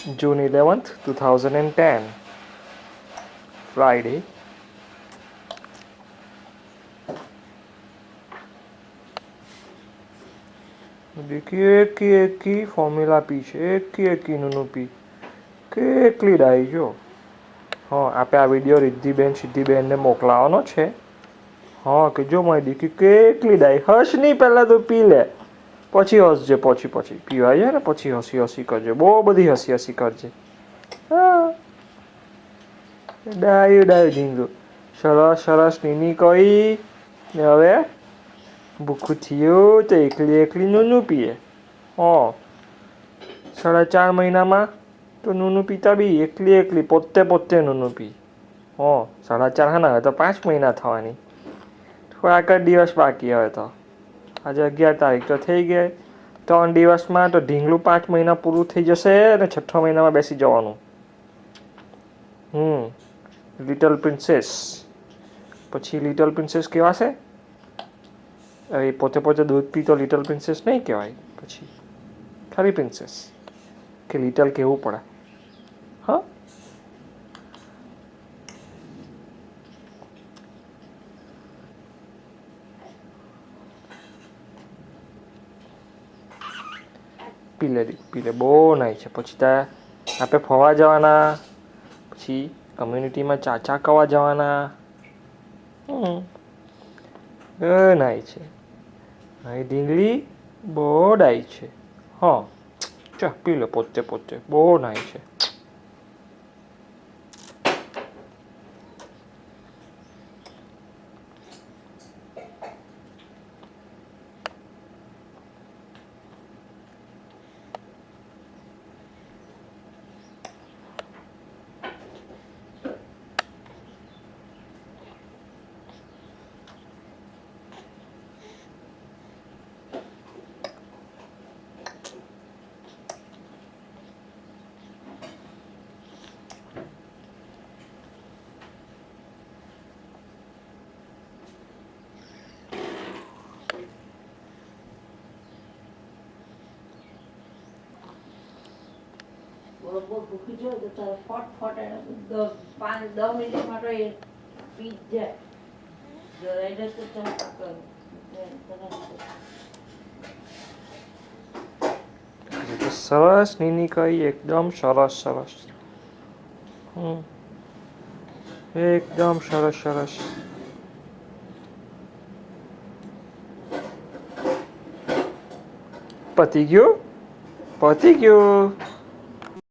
June 11th, 2010, Friday. देखिए એકી formula પી છે, એકી પી કેટલી ડાઈ જો. હા, આપણે આ વિડીયો રિદ્ધિબેન સિદ્ધિબેનને મોકલાવાનો છે. હા, કે જો મારી દીકરી કેટલી ડાઈ. હસ નહીં, પહેલાં તો પી લે, પછી હસજે. પછી પીવા જાય ને પછી હસી હસી કરજે, બહુ બધી હસી હસી કરજે. હા, ડાયું ઢીંગું. સરસ સરસ નીની કહી ને હવે ભૂખું થયું તો એકલી નૂનું પીએ. હા, 4.5 મહિનામાં તો નૂનું પીતા બી એકલી પોતે નૂનું પી. હા, 4.5 હા, હવે તો 5 મહિના થવાની. થોડાક જ દિવસ બાકી હવે તો. આજે 11 તારીખ તો થઈ ગઈ. 3 દિવસમાં તો ઢીંગલું 5 મહિના પૂરું થઈ જશે અને 6 મહિનામાં બેસી જવાનું. Little princess. પછી લિટલ પ્રિન્સેસ કહેવાશે. એ પોતે દૂધ પીતો લિટલ પ્રિન્સેસ નહીં કહેવાય. પછી ખાલી પ્રિન્સેસ કે લિટલ કહેવું પડે. હા, પીલે બહુ નાય છે. પછી ત્યાં આપણે ફરવા જવાના, પછી કમ્યુનિટીમાં ચાચા કવા જવાના. નાય છે. અહીં ઢીંગલી બહુ ડાય છે. હા, ચા પી લે પોતે બહુ નાય છે. ભૂખી જો તો તારે ફટ 5-10 મિનિટમાં તો એ પી જ જાય. સરસ નીની કહી, એકદમ સરસ. એકદમ સરસ. પતી ગયું.